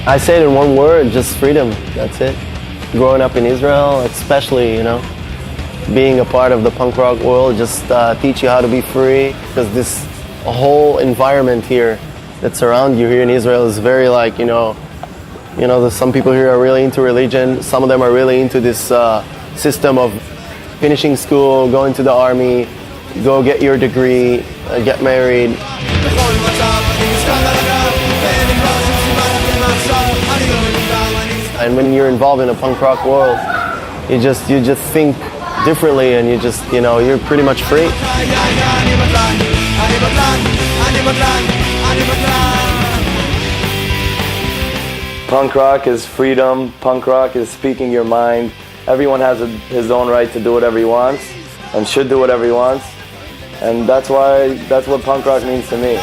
I say it in one word, just freedom. That's it. Growing up in Israel, especially, being a part of the punk rock world, just teach you how to be free. Because this whole environment here that surrounds you here in Israel is very there's some people here are really into religion. Some of them are really into this system of finishing school, going to the army, go get your degree, get married. And when you're involved in a punk rock world, you just think differently, and you're pretty much free. Punk rock is freedom. Punk rock is speaking your mind. Everyone has his own right to do whatever he wants and should do whatever he wants. And that's what punk rock means to me.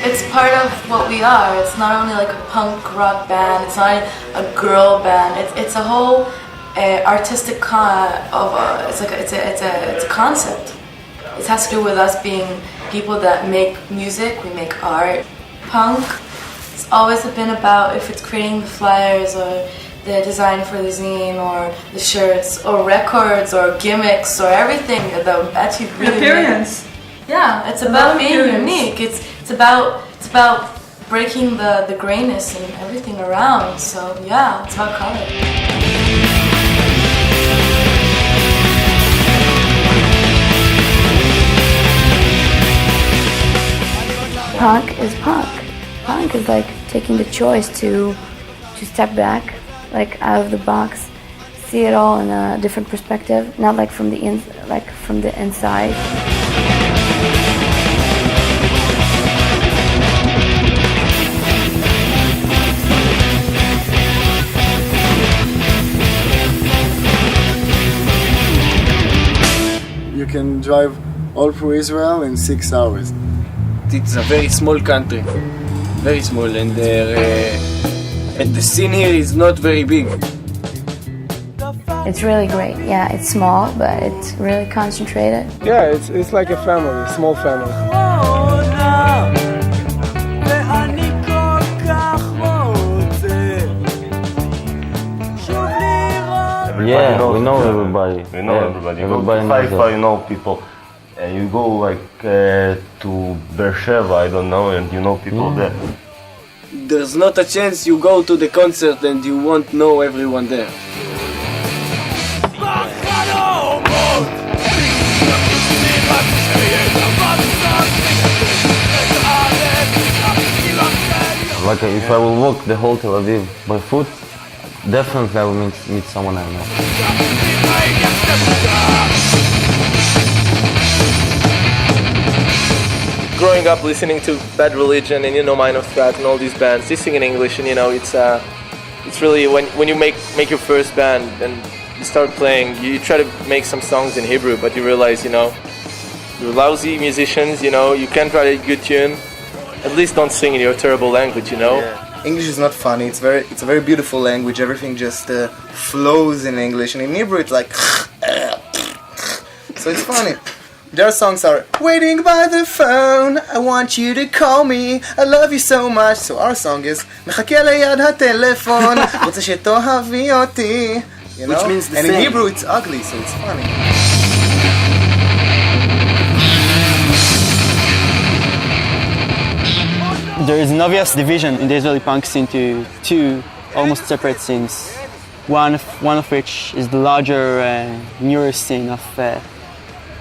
It's part of what we are. It's not only like a punk rock band, it's not a girl band. It's a whole artistic it's a concept. It has to do with us being people that make music, we make art. Punk, it's always been about, if it's creating the flyers or the design for the zine or the shirts or records or gimmicks or everything that actually really appearance. Yeah, it's about being unique. It's about breaking the grayness and everything around. So yeah, it's about color. Punk is punk. Punk is like taking the choice to step back, like out of the box, see it all in a different perspective, not like from the inside. You can drive all through Israel in 6 hours. It's a very small country, very small, and the scene here is not very big. It's really great. Yeah, it's small, but it's really concentrated. Yeah, it's like a family, a small family. Yeah, we know everybody. We know everybody. You go to Haifa, you know people. You go to Beersheba, I don't know, and you know people there. There's not a chance you go to the concert and you won't know everyone there. Like if I will walk the whole Tel Aviv by foot, definitely I will meet someone I know. Growing up listening to Bad Religion and Minor Threat and all these bands, they sing in English, and it's really when you make your first band and you start playing, you try to make some songs in Hebrew, but you realize you're lousy musicians, you can't write a good tune. At least don't sing in your terrible language, Yeah. English is not funny. It's a very beautiful language. Everything just flows in English, and in Hebrew it's like so it's funny. Their songs are waiting by the phone, I want you to call me, I love you so much. So our song is מחכה ליד הטלפון, רוצה שתאהבי אותי. Which means the and same. in Hebrew it's ugly, so it's funny. There is an obvious division in the Israeli punk scene to two almost separate scenes. One of which is the larger, newer scene of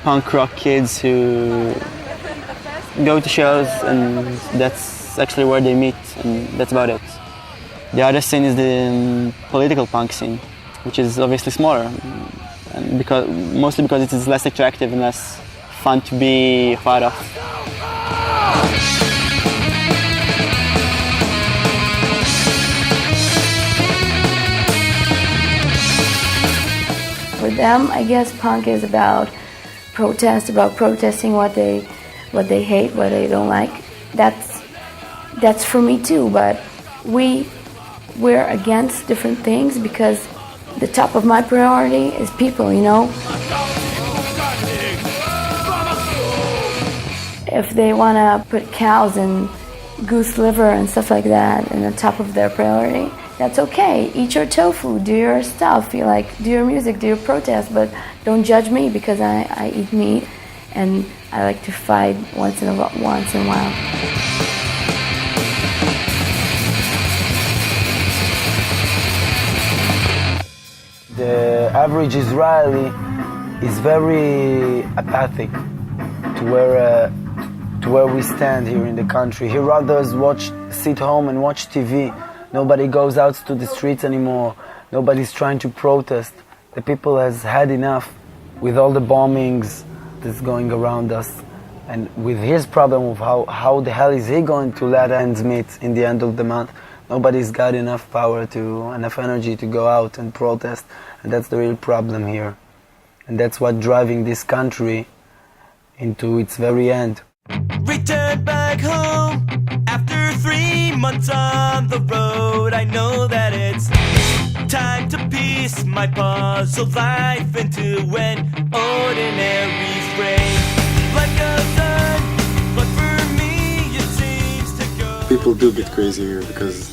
punk rock kids who go to shows, and that's actually where they meet, and that's about it. The other scene is the political punk scene, which is obviously smaller, and mostly because it is less attractive and less fun to be part of. For them, I guess punk is about protest, about protesting what they hate, what they don't like. That's for me too, but we're against different things because the top of my priority is people, you know? If they want to put cows and goose liver and stuff like that in the top of their priority, that's okay. Eat your tofu, do your stuff, you like, do your music, do your protest, but don't judge me because I eat meat and I like to fight once in a while. The average Israeli is very apathic to where we stand here in the country. He rather sit home and watch TV. Nobody goes out to the streets anymore. Nobody's trying to protest. The people has had enough with all the bombings that's going around us. And with his problem of how the hell is he going to let ends meet in the end of the month. Nobody's got enough power enough energy to go out and protest. And that's the real problem here. And that's what's driving this country into its very end. Return back home after 3 months on the road. I know that it's time to piece my puzzle life into an ordinary frame. Life goes on, but for me it seems to go. People do get crazy here because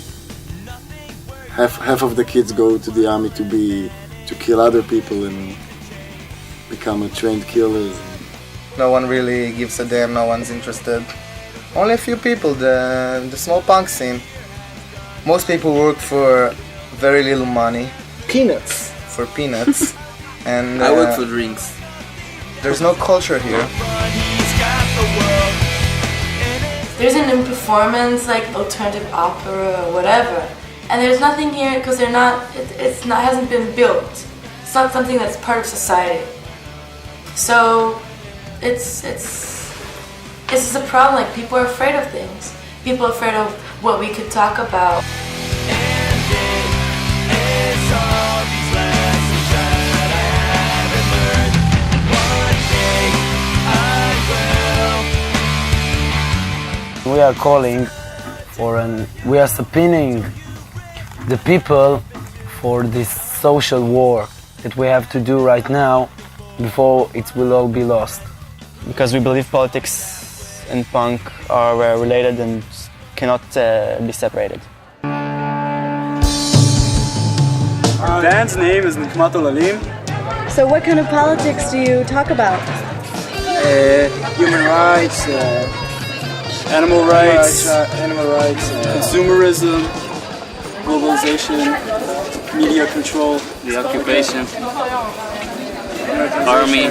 half of the kids go to the army to kill other people and become a trained killers. No one really gives a damn, no one's interested. Only a few people, the small punk scene. Most people work for very little money. Peanuts. For peanuts. And I work for drinks. There's no culture here. There's an in performance like alternative opera or whatever, and there's nothing here because they're not. It's not hasn't been built. It's not something that's part of society. So it's just a problem. Like people are afraid of things. People are afraid of what we could talk about. We are calling we are subpoenaing the people for this social war that we have to do right now before it will all be lost. Because we believe politics and punk are related and cannot be separated. Our band's name is Nikmat Olalim. So what kind of politics do you talk about? Human rights, animal rights, consumerism, globalization, media control, the occupation, army,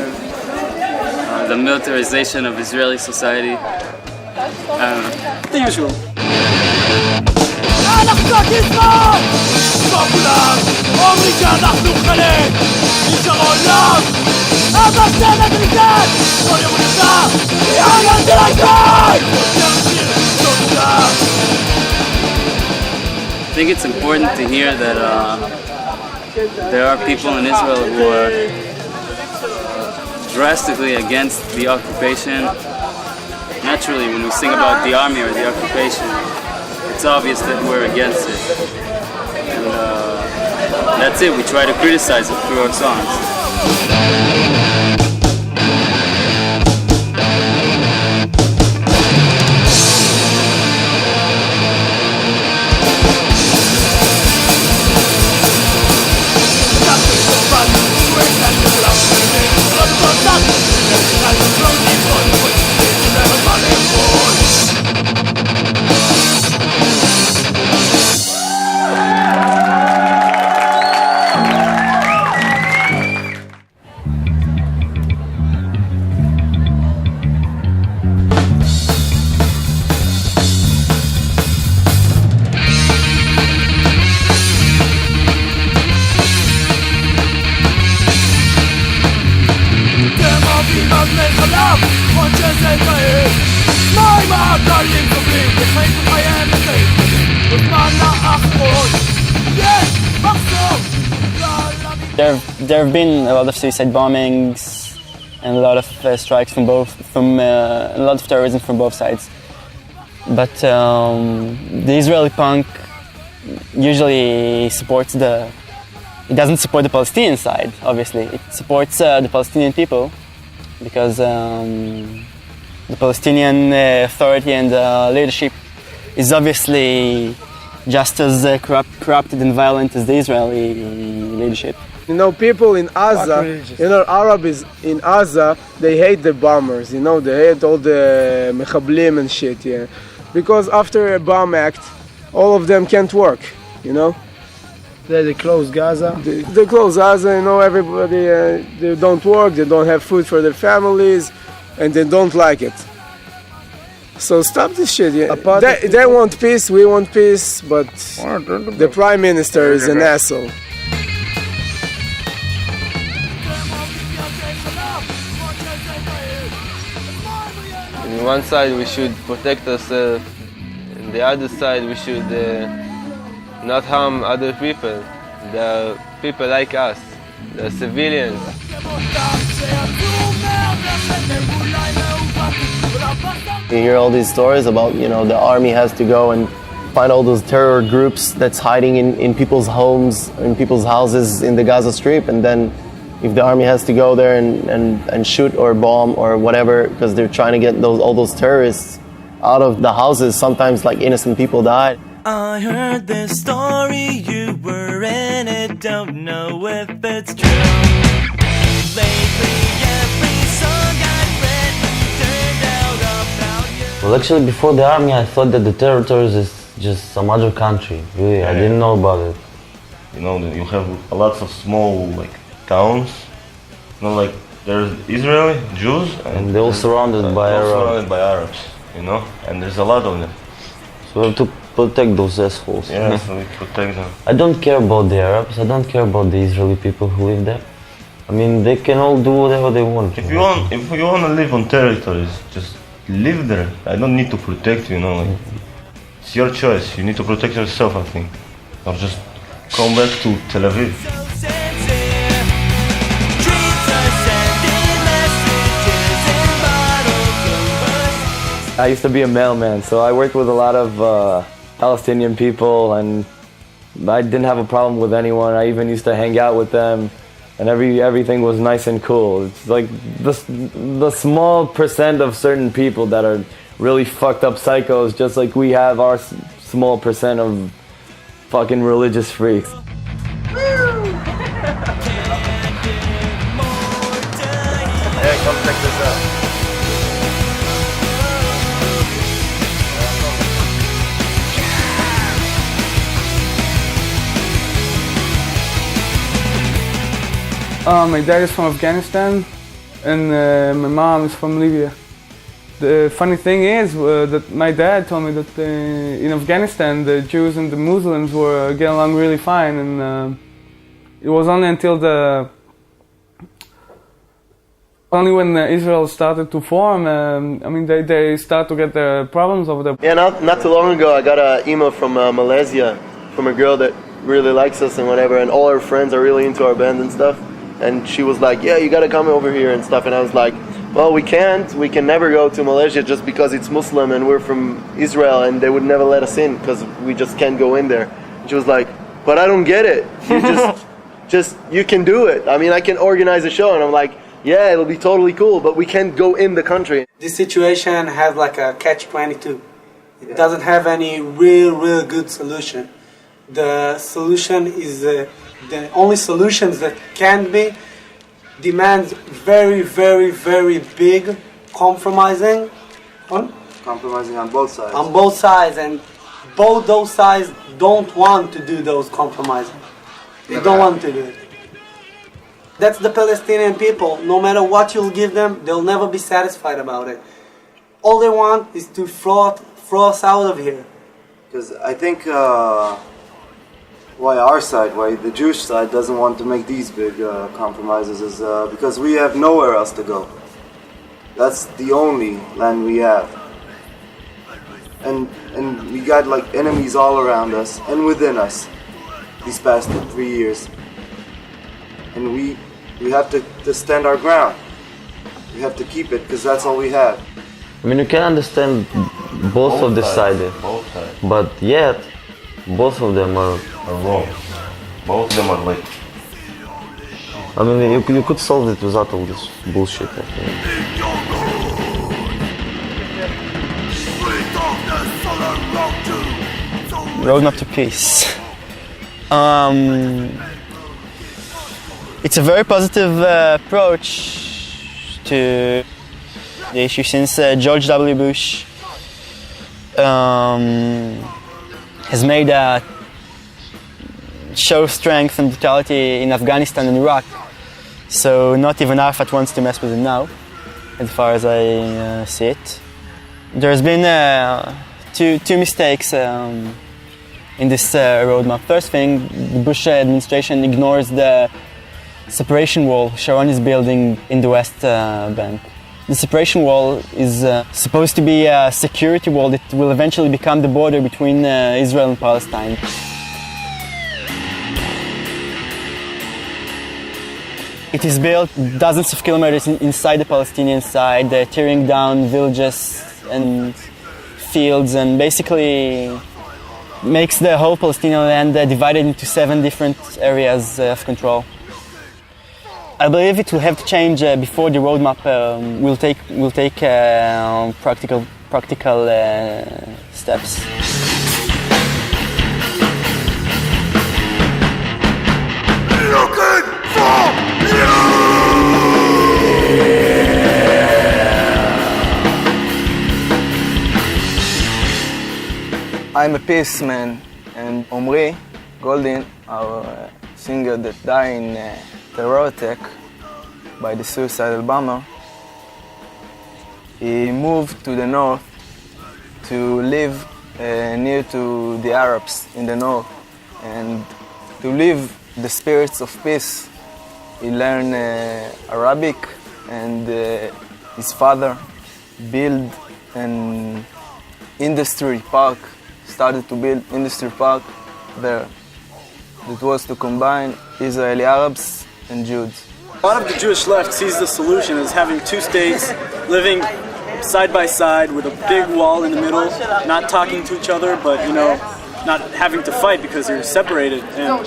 the militarization of Israeli society. I don't know. The usual. I think it's important to hear that there are people in Israel who are drastically against the occupation. Naturally, when we sing about the army or the occupation, it's obvious that we're against it. And that's it, we try to criticize it through our songs. There have been a lot of suicide bombings and a lot of strikes from a lot of terrorism from both sides. But the Israeli punk usually supports the it doesn't support the Palestinian side, obviously. It supports the Palestinian people because the Palestinian authority and leadership is obviously just as corrupted and violent as the Israeli leadership. You know, people in Gaza, Arabs in Gaza, they hate the bombers, they hate all the mechablim and shit, yeah. Because after a bomb act, all of them can't work, They close Gaza. They close Gaza, everybody, they don't work, they don't have food for their families, and they don't like it. So stop this shit, yeah. They want peace, we want peace, but the Prime Minister is an asshole. On one side we should protect ourselves, on the other side we should not harm other people. They're people like us, they're civilians. You hear all these stories about, the army has to go and find all those terror groups that's hiding in people's homes, in people's houses in the Gaza Strip, and then if the army has to go there and shoot or bomb or whatever because they're trying to get all those terrorists out of the houses, sometimes like innocent people die. I heard this story, you were in it, don't know if it's true. Lately every song I've written turned out about you. Well, actually, before the army, I thought that the territories is just some other country. Really, I didn't know about it. You have lots of small towns. There's Israeli Jews, and they're all surrounded by Arabs. Surrounded by Arabs, and there's a lot of them. So we have to protect those assholes. Yes, we protect them. I don't care about the Arabs. I don't care about the Israeli people who live there. I mean, they can all do whatever they want. If you want to live on territories, just live there. I don't need to protect you. It's your choice. You need to protect yourself, I think, or just come back to Tel Aviv. I used to be a mailman, so I worked with a lot of Palestinian people, and I didn't have a problem with anyone. I even used to hang out with them, and everything was nice and cool. It's like the small percent of certain people that are really fucked up psychos, just like we have our small percent of fucking religious freaks. Hey, come check this out. My dad is from Afghanistan, and my mom is from Libya. The funny thing is that my dad told me that in Afghanistan the Jews and the Muslims were getting along really fine, and it was only until when Israel started to form, they start to get their problems over there. Yeah, not too long ago I got an email from Malaysia, from a girl that really likes us and whatever, and all her friends are really into our band and stuff. And she was like, yeah, you gotta come over here and stuff. And I was like, well, we can't. We can never go to Malaysia just because it's Muslim and we're from Israel and they would never let us in because we just can't go in there. And she was like, but I don't get it. You you can do it. I mean, I can organize a show. And I'm like, yeah, it'll be totally cool, but we can't go in the country. This situation has like a catch-22. It doesn't have any real good solution. The solution is the only solutions that can be demands very big compromising on both sides. On both sides, and both those sides don't want to do those compromising. They don't want to do it. That's the Palestinian people. No matter what you'll give them, they'll never be satisfied about it. All they want is to throw us out of here. Because I think why the Jewish side doesn't want to make these big compromises is because we have nowhere else to go. That's the only land we have. And we got enemies all around us and within us these past 3 years. And we have to stand our ground. We have to keep it because that's all we have. I mean, you can understand both of the sides, sides. But yet, both of them are wrong. Both of them are I mean, you could solve it without all this bullshit. I think. Roadmap to peace. It's a very positive approach to the issue since George W. Bush has made a show strength and brutality in Afghanistan and Iraq. So not even Arafat wants to mess with him now, as far as I see it. There's been two mistakes in this roadmap. First thing, the Bush administration ignores the separation wall Sharon is building in the West Bank. The separation wall is supposed to be a security wall that will eventually become the border between Israel and Palestine. It is built dozens of kilometers inside the Palestinian side, tearing down villages and fields, and basically makes the whole Palestinian land divided into 7 different areas of control. I believe it will have to change before the roadmap will take practical steps. Looking for you! I'm a peace man, and Omri Goldin, our singer that died in terror attack by the suicidal bomber, he moved to the north to live near to the Arabs in the north and to live the spirits of peace. He learned Arabic, and his father built an industry park, started to build industry park there. That was to combine Israeli Arabs and Jews. A lot of the Jewish left sees the solution as having 2 states living side by side with a big wall in the middle, not talking to each other, but not having to fight because they're separated. And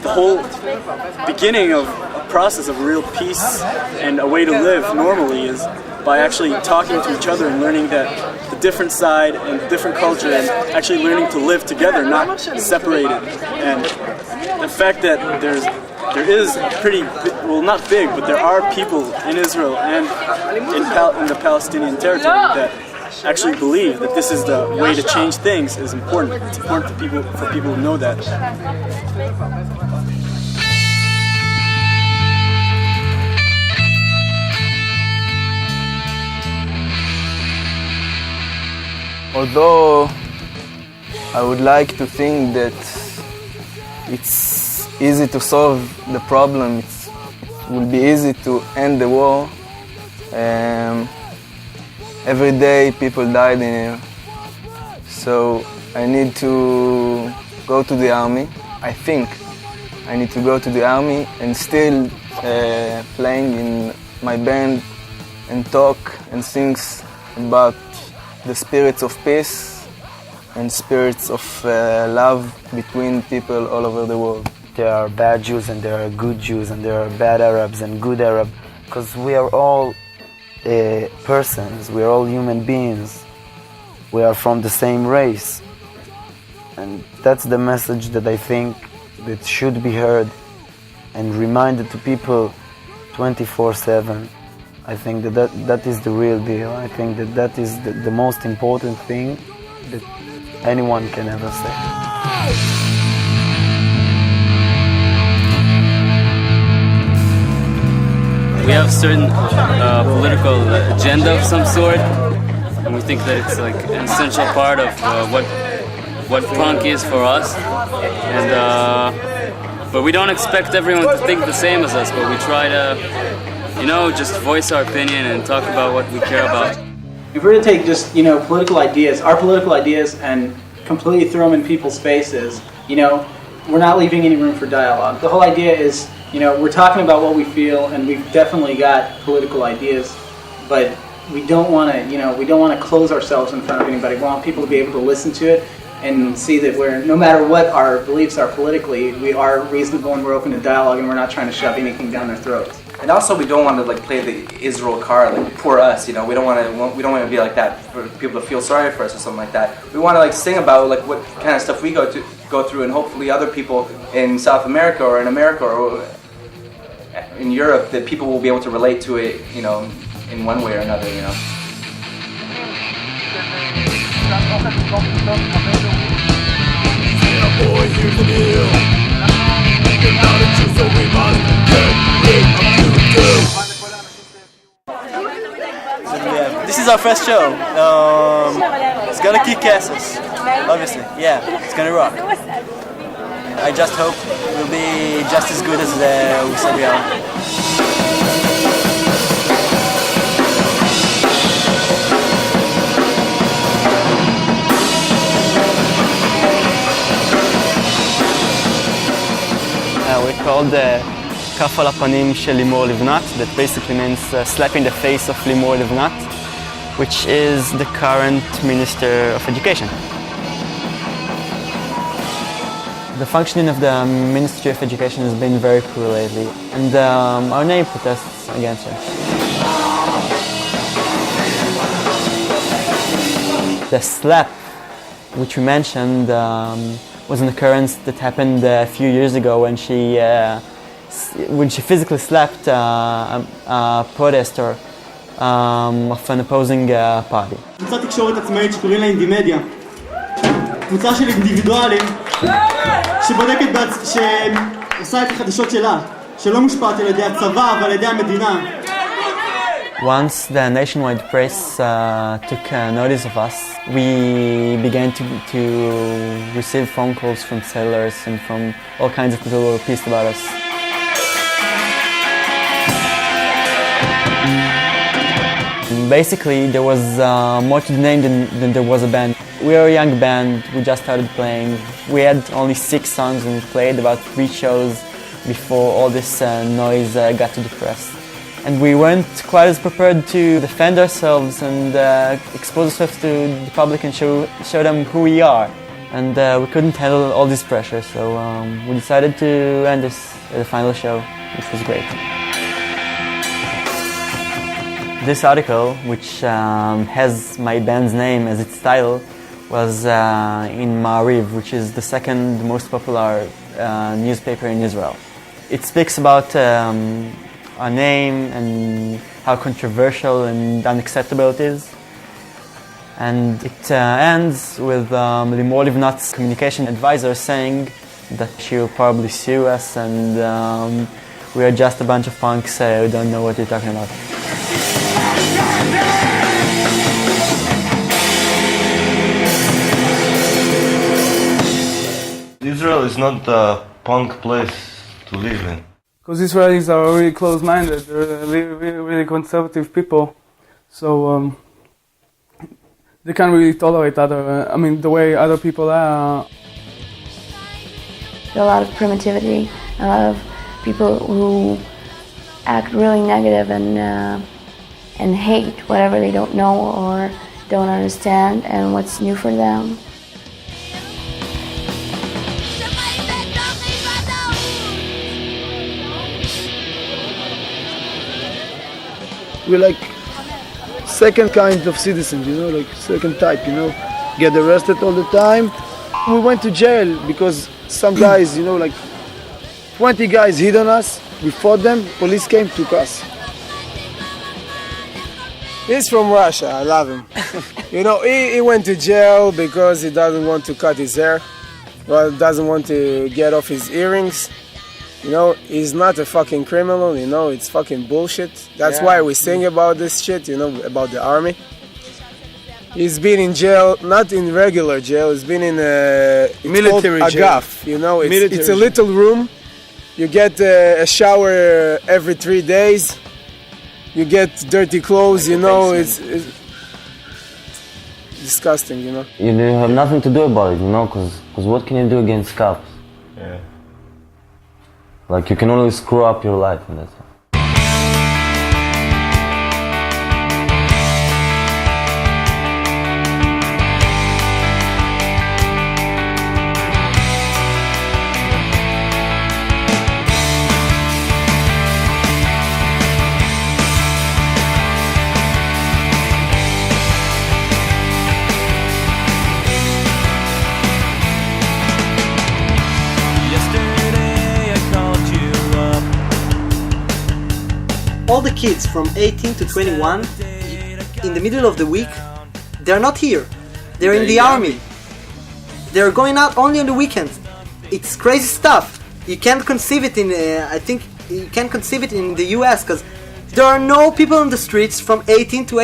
the whole beginning of a process of real peace and a way to live normally is by actually talking to each other and learning that the different side and different culture, and actually learning to live together, not separated. And the fact that there is pretty, well, not big, but there are people in Israel and in the Palestinian territory that actually believe that this is the way to change things is important. It's important for people to know that. Although I would like to think that it's easy to solve the problem, it will be easy to end the war. Every day people died in here, so I need to go to the army. I think I need to go to the army and still playing in my band and talk and sing about the spirits of peace and spirits of love between people all over the world. There are bad Jews and there are good Jews, and there are bad Arabs and good Arabs, because we are all persons, we are all human beings. We are from the same race. And that's the message that I think that should be heard and reminded to people 24/7. I think that is the real deal. I think that is the most important thing that anyone can ever say. We have certain political agenda of some sort, and we think that it's like an essential part of what punk is for us. And but we don't expect everyone to think the same as us, but we try to, just voice our opinion and talk about what we care about. If we were to take just, political ideas, our political ideas, and completely throw them in people's faces, we're not leaving any room for dialogue. The whole idea is, we're talking about what we feel, and we've definitely got political ideas, but we don't want to, close ourselves in front of anybody. We want people to be able to listen to it and see that we're, no matter what our beliefs are politically, we are reasonable and we're open to dialogue and we're not trying to shove anything down their throats. And also, we don't want to like play the Israel card, like poor us. You know, we don't want to be like that for people to feel sorry for us or something like that. We want to like sing about like what kind of stuff we go through, and hopefully other people in South America or in America or in Europe, that people will be able to relate to it, you know, in one way or another. You know. Boy, here's the deal. You're not a Jew, so we must get rid of you too. This is our first show. It's gonna kick asses, obviously. Yeah, it's gonna rock. I just hope we'll be just as good as we said we are. We called כף על הפנים של לימור לבנת, that basically means slapping the face of לימור לבנת, which is the current Minister of Education. The functioning of the Ministry of Education has been very poor lately, and our name protests against her. The slap, which we mentioned, was an occurrence that happened a few years ago when she physically slapped a protester of an opposing party. קבוצת תקשורת עצמאית שקוראים לה אינדימדיה. קבוצה של אינדיבידואלים שעושה את החדשות שלה, שלא מושפעת על ידי הצבא אבל על ידי המדינה. Once the nationwide press took notice of us, we began to receive phone calls from sailors and from all kinds of people who were pissed about us. Basically, there was more to the name than there was a band. We were a young band, we just started playing. We had only 6 songs and we played about 3 shows before all this noise got to the press. And we weren't quite as prepared to defend ourselves and expose ourselves to the public and show them who we are. And we couldn't handle all this pressure, so we decided to end this at the final show, which was great. This article, which has my band's name as its title, was in Ma'ariv, which is the second most popular newspaper in Israel. It speaks about our name and how controversial and unacceptable it is. And it ends with Limor Livnat's communication advisor saying that she will probably sue us and we are just a bunch of punks who don't know what you're talking about. Israel is not a punk place to live in. Because Israelis are really close-minded, they're really conservative people, so they can't really tolerate the way other people are. There's a lot of primitivity, a lot of people who act really negative and hate whatever they don't know or don't understand and what's new for them. We're like second kind of citizens, like second type, get arrested all the time. We went to jail because some guys, like 20 guys hit on us. We fought them, police came, took us. He's from Russia, I love him. He went to jail because he doesn't want to cut his hair, doesn't want to get off his earrings. He's not a fucking criminal, it's fucking bullshit. That's why we sing about this shit, about the army. He's been in jail, not in regular jail, he's been in military jail. Agaf, it's a little room. You get a shower every 3 days. You get dirty clothes, it's disgusting, You have nothing to do about it, because what can you do against cops? Yeah. Like, you can only screw up your life, and that's all. all the kids from 18 to 21, in the middle of the week, they're not here. They're in the army. They're going out only on the weekends. It's crazy stuff. You can't conceive it in, I think, you can't conceive it in the US because there are no people on the streets from 18 to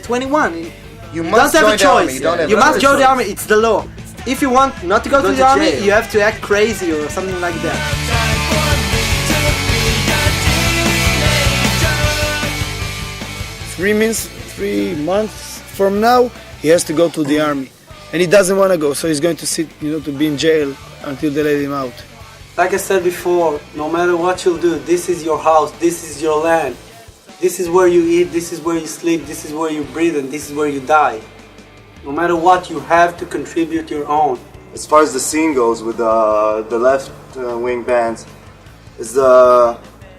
21. You must don't have a join the army. choice. You don't have You must another join the choice. army. It's the law. If you want not to go to the army, you have to act crazy or something like that. 3 months from now, he has to go to the army. And he doesn't want to go, so he's going to sit, to be in jail until they let him out. Like I said before, no matter what you'll do, this is your house, this is your land. This is where you eat, this is where you sleep, this is where you breathe, and this is where you die. No matter what, you have to contribute your own. As far as the scene goes with the left wing bands,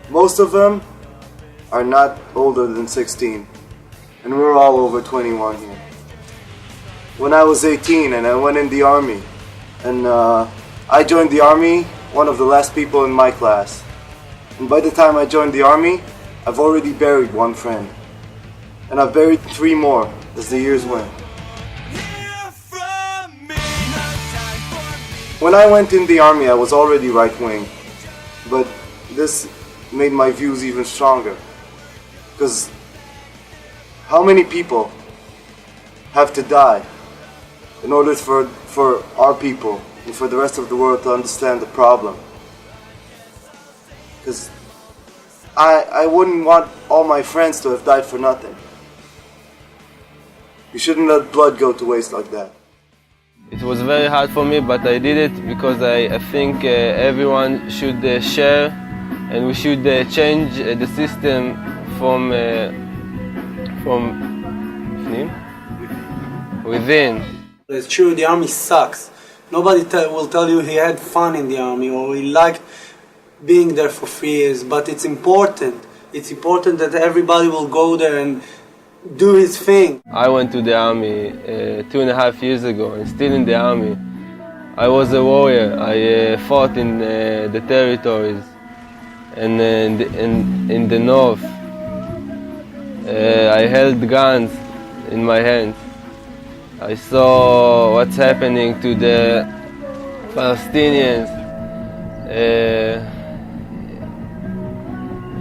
most of them are not older than 16, and we're all over 21 here. When I was 18 and I went in the army, and I joined the army, one of the last people in my class. And by the time I joined the army, I've already buried one friend. And I've buried 3 more as the years went. When I went in the army, I was already right-wing. But this made my views even stronger. Because how many people have to die in order for our people and for the rest of the world to understand the problem? Because I wouldn't want all my friends to have died for nothing. You shouldn't let blood go to waste like that. It was very hard for me, but I did it because I think everyone should share, and we should change the system from within. It's true, the army sucks. Nobody will tell you he had fun in the army or he liked being there for 3 years, but it's important. It's important that everybody will go there and do his thing. I went to the army 2.5 years ago and still in the army. I was a warrior. I fought in the territories and in the north. I held guns in my hands. I saw what's happening to the Palestinians.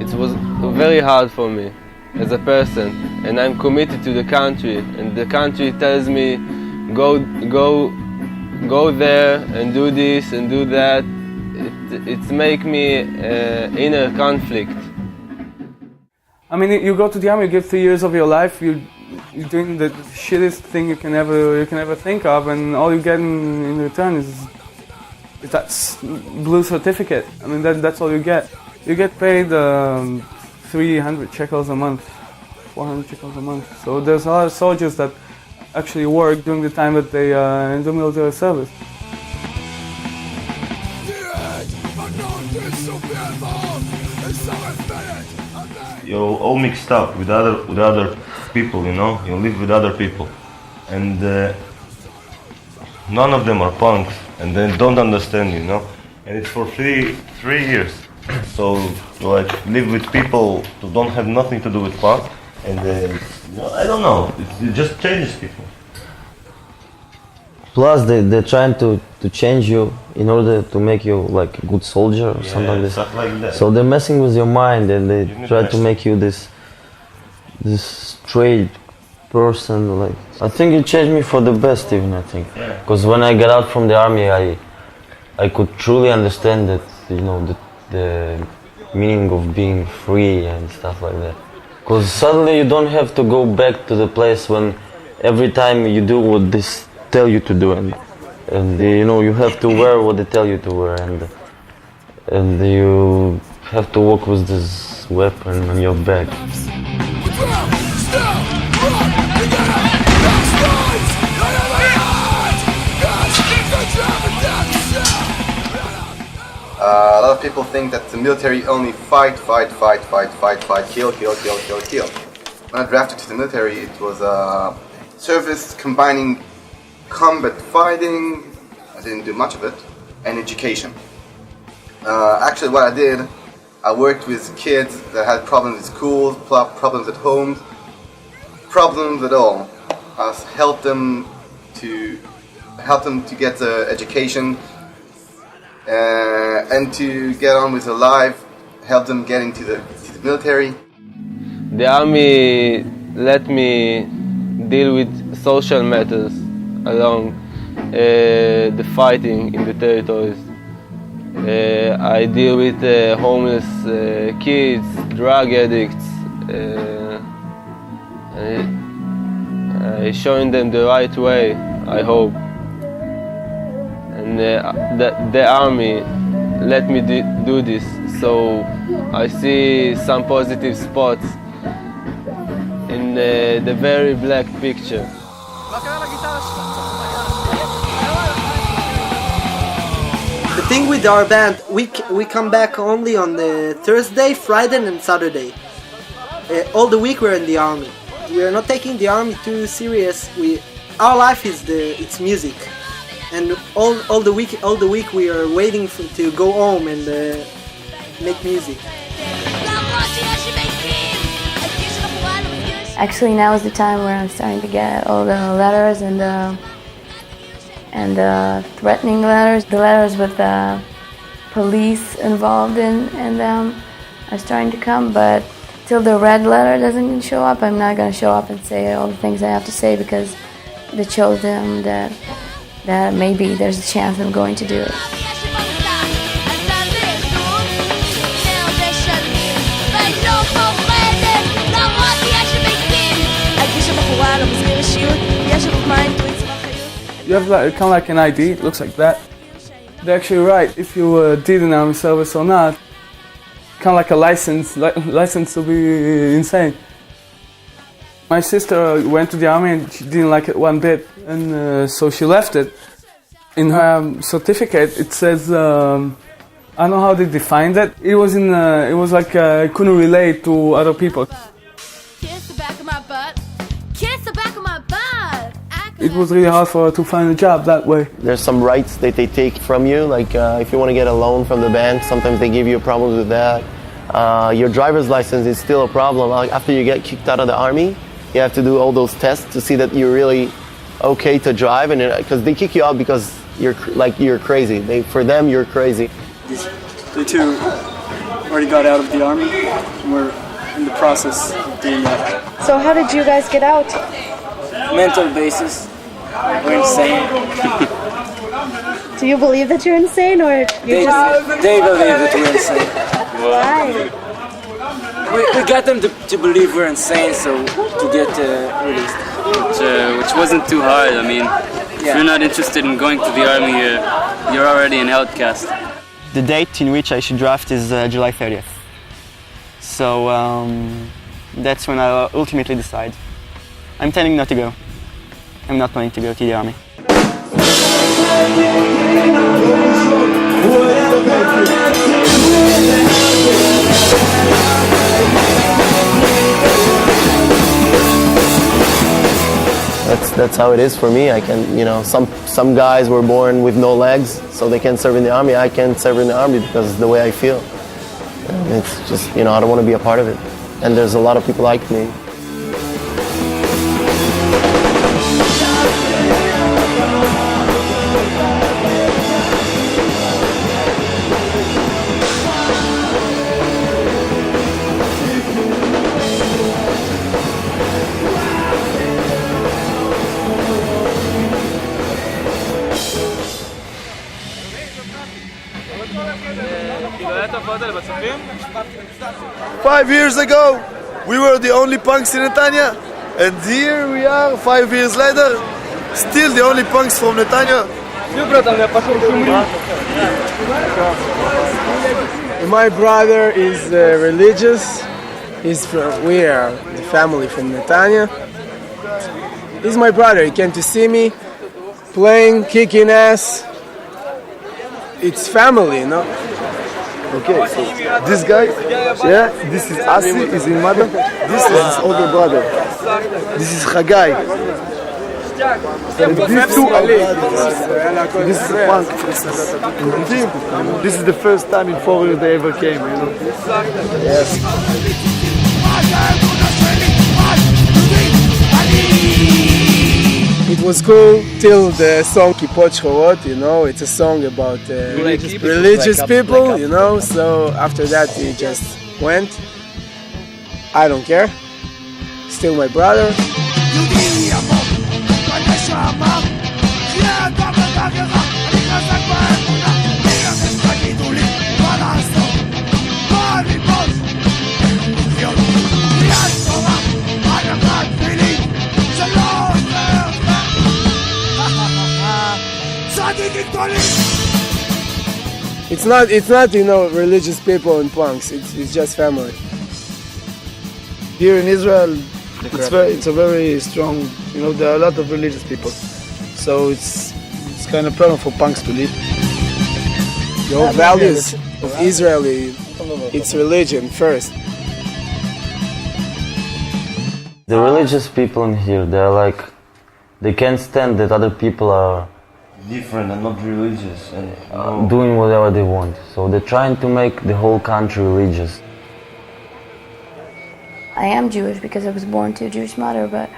It was very hard for me as a person, and I'm committed to the country, and the country tells me go there and do this and do that. It's make me inner conflict. I mean, you go to the army, you give 3 years of your life, you're doing the shittiest thing you can ever think of, and all you get in return is that blue certificate. I mean, that's all you get. You get paid 300 shekels a month, 400 shekels a month. So there's a lot of soldiers that actually work during the time that they in the military service. You're all mixed up with other people, You live with other people, and none of them are punks, and they don't understand, And it's for three years, so you live with people who don't have nothing to do with punk, and I don't know. It just changes people. Plus, they're trying to change you in order to make you like a good soldier or something like this. Stuff like that. So they're messing with your mind, and they try to make you this straight person. Like, I think it changed me for the best, even. I think, because when I got out from the army, I could truly understand that, the meaning of being free and stuff like that. Because suddenly you don't have to go back to the place when every time you do what they tell you to do, and you have to wear what they tell you to wear, and you have to walk with this weapon on your back. A lot of people think that the military only fight, kill. When I drafted to the military, it was a service combining combat fighting, I didn't do much of it, and education. Actually what I did, I worked with kids that had problems at schools, problems at home, problems at all. I helped them to get education and to get on with their life, help them get into the military. The army let me deal with social matters along the fighting in the territories. I deal with homeless kids, drug addicts, showing them the right way, I hope. And the army let me do this, so I see some positive spots in the very black picture. The thing with our band, we come back only on the Thursday, Friday and Saturday. All the week we're in the army. We are not taking the army too serious. Our life is it's music, and all the week we are waiting to go home and make music. Actually, now is the time where I'm starting to get all the letters and threatening letters, the letters with the police involved in them are starting to come, but till the red letter doesn't show up, I'm not going to show up and say all the things I have to say, because that shows them that maybe there's a chance I'm going to do it. You have kind of like an ID, it looks like that. They're actually right, if you did an army service or not. Kind of like a license to be insane. My sister went to the army and she didn't like it one bit, and so she left it. In her certificate it says, I don't know how they defined it. It was like I couldn't relate to other people. Kiss the back of my butt. Kiss the back of my butt. It was really hard for her to find a job that way. There's some rights that they take from you, like if you want to get a loan from the bank, sometimes they give you problems with that. Your driver's license is still a problem. After you get kicked out of the army, you have to do all those tests to see that you're really okay to drive, and because they kick you out because you're crazy. For them, you're crazy. They too already got out of the army, and we're in the process of doing that. So how did you guys get out? Mental basis. We're insane. Do you believe that you're insane, or They believe that we're insane. Why? We got them to believe we're insane, so to get released. Which wasn't too hard. I mean, if you're not interested in going to the army, you're already an outcast. The date in which I should draft is July 30th. So that's when I ultimately decide. I'm tending not to go. I'm not planning to go to the army. That's how it is for me. I can, some guys were born with no legs, so they can serve in the army. I can't serve in the army because it's the way I feel. And it's just, I don't want to be a part of it. And there's a lot of people like me. Five years ago, we were the only punks in Netanya, and here we are 5 years later, still the only punks from Netanya. My brother is religious. We are the family from Netanya. He's my brother. He came to see me, playing, kicking ass. It's family, Okay, so this guy, this is Asi, is his mother, this is his older brother. This is Chagai. This is a punk. This is the first time in 4 years they ever came, you know. Yes. It was cool till the song Kipot Shchorot, you know, it's a song about religious people, you know, so after that he just went. I don't care. Still my brother. It's not you know religious people and punks. It's just family. Here in Israel, it's a very strong. You know, there are a lot of religious people, so it's kind of problem for punks to live. Your values of Israeli, it's religion first. The religious people in here, they're like, they can't stand that other people are different and not religious and doing whatever they want. So they're trying to make the whole country religious. I am Jewish because I was born to a Jewish mother, but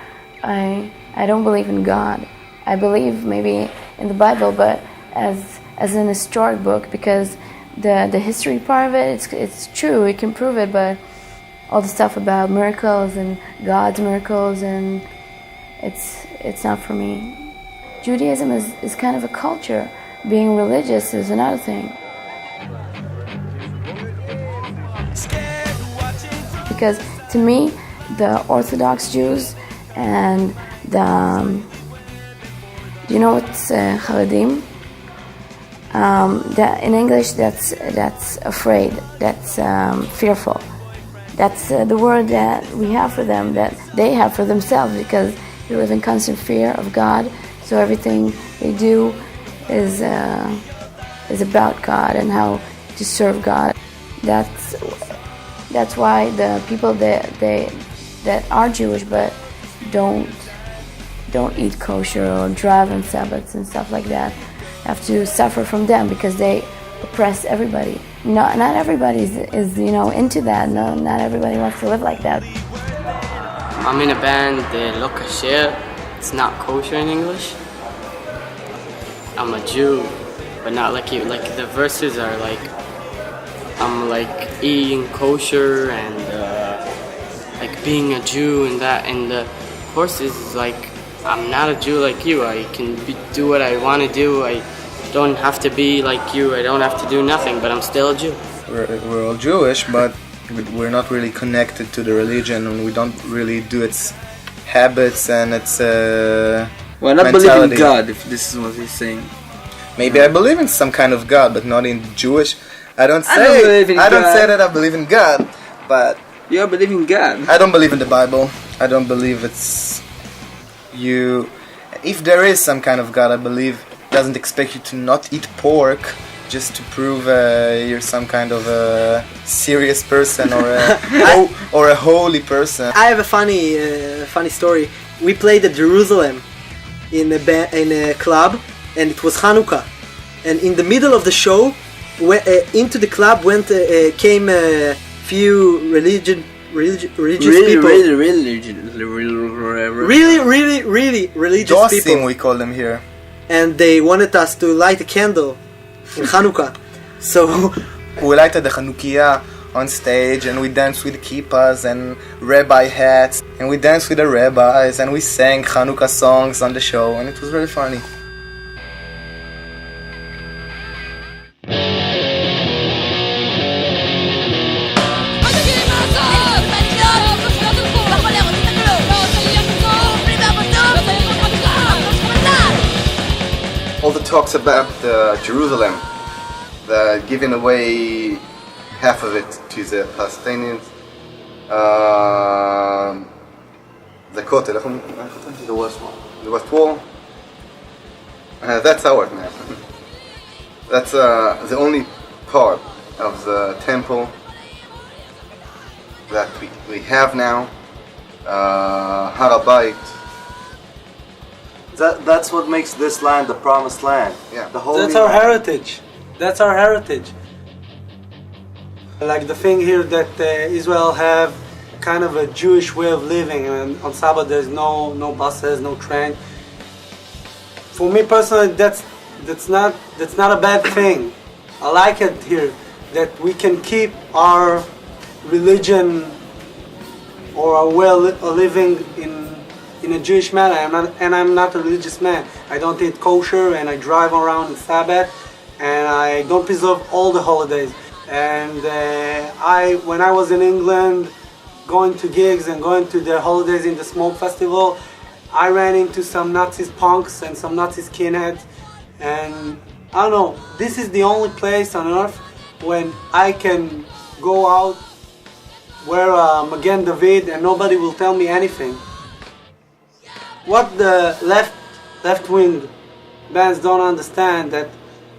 I don't believe in God. I believe maybe in the Bible, but as an historic book, because the history part of it, it's true, we can prove it, but all the stuff about miracles and God's miracles, and it's not for me. Judaism is kind of a culture. Being religious is another thing. Because to me, the Orthodox Jews and the, do you know what's Haredim? In English, that's afraid, that's fearful. That's the word that we have for them, that they have for themselves, because they live in constant fear of God. So everything they do is about God and how to serve God. That's why the people that are Jewish but don't eat kosher or drive on Sabbaths and stuff like that have to suffer from them, because they oppress everybody. Not everybody is into that. No, not everybody wants to live like that. I'm in a band, Lo Kasher. It's not kosher in English. I'm a Jew, but not like you. Like the verses are like, I'm like eating kosher and like being a Jew and that. And the courses is like, I'm not a Jew like you. I can do what I want to do. I don't have to be like you. I don't have to do nothing, but I'm still a Jew. We're all Jewish, but we're not really connected to the religion, and we don't really do its habits and its Well, not believe in God, if this is what he's saying. Maybe I believe in some kind of God, but not in Jewish. I don't say that I believe in God, but you believe in God. I don't believe in the Bible. I don't believe it's you. If there is some kind of God, I believe doesn't expect you to not eat pork just to prove you're some kind of a serious person or a holy person. I have a funny story. We played at Jerusalem in a club, and it was Hanukkah. And in the middle of the show, into the club came a few religious people. Really religious Dosim, people. we call them here. And they wanted us to light a candle in Hanukkah. So we lighted the Chanukiah on stage, and we danced with kippas and rabbi hats, and we danced with the rabbis, and we sang Hanukkah songs on the show, and it was very funny. All the talks about Jerusalem, the giving away half of it to the Palestinians, the Kotel, the West Wall, that's ours now. That's the only part of the temple that we have now. Har HaBayit, That's what makes this land the promised land. Yeah. The holy That's our land. heritage. That's our heritage. Like the thing here that Israel have kind of a Jewish way of living, and on Sabbath there's no buses, no train. For me personally, that's not a bad thing. I like it here that we can keep our religion or our way of living in a Jewish manner. I'm not a religious man. I don't eat kosher, and I drive around on Sabbath, and I don't preserve all the holidays. And when I was in England, going to gigs and going to the holidays in the Smoke Festival, I ran into some Nazi punks and some Nazi skinheads, and I don't know, this is the only place on earth when I can go out, wear a Magen David, and nobody will tell me anything. What the left-wing bands don't understand, that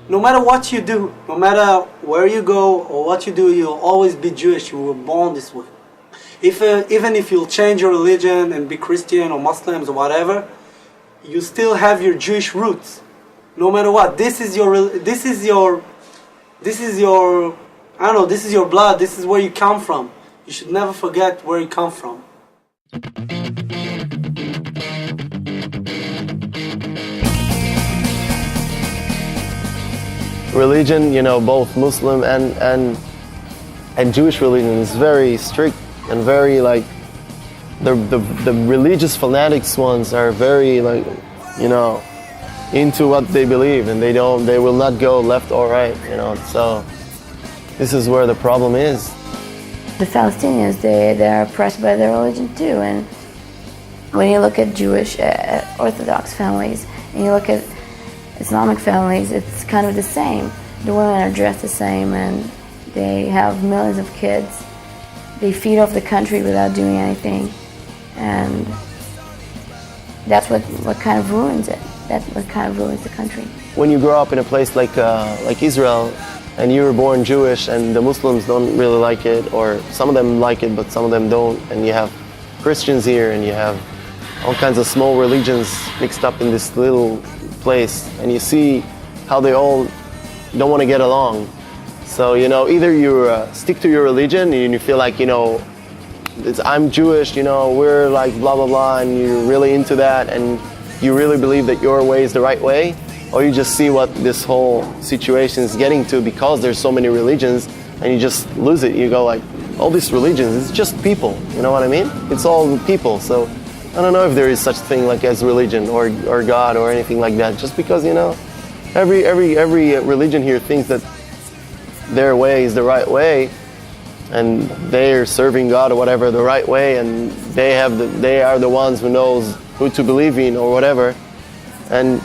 no matter what you do, no matter where you go or what you do, you'll always be Jewish. You were born this way. Even if you'll change your religion and be Christian or Muslims or whatever, you still have your Jewish roots. No matter what, this is your I don't know, this is your blood. This is where you come from. You should never forget where you come from. Religion, both Muslim and Jewish religion is very strict and very like the religious fanatics ones are very into what they believe, and they will not go left or right, so this is where the problem is. The Palestinians, they are oppressed by their religion too, and when you look at Jewish Orthodox families and you look at Islamic families, it's kind of the same. The women are dressed the same, and they have millions of kids. They feed off the country without doing anything, and that's what kind of ruins it. That's what kind of ruins the country. When you grow up in a place like Israel, and you were born Jewish, and the Muslims don't really like it, or some of them like it, but some of them don't, and you have Christians here, and you have all kinds of small religions mixed up in this little place, and you see how they all don't want to get along. So either you stick to your religion and you feel like I'm Jewish, we're like blah blah blah, and you're really into that and you really believe that your way is the right way, or you just see what this whole situation is getting to because there's so many religions, and you just lose it. You go like, all these religions, it's just people, you know what I mean? It's all people. So I don't know if there is such thing like as religion or God or anything like that. Just because every religion here thinks that their way is the right way, and they're serving God or whatever the right way, and they are the ones who knows who to believe in or whatever. And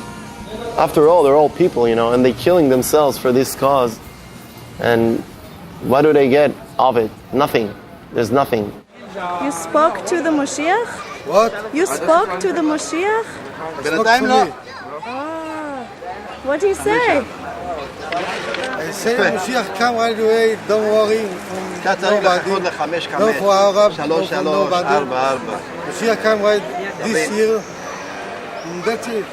after all, they're all people, and they're killing themselves for this cause. And what do they get of it? Nothing. There's nothing. You spoke to the Moshiach? What? You spoke to the Moshiach? What did he say? I said Moshiach come right away, don't worry. No for Arab, no for nobody. Moshiach come right this year. And that's it.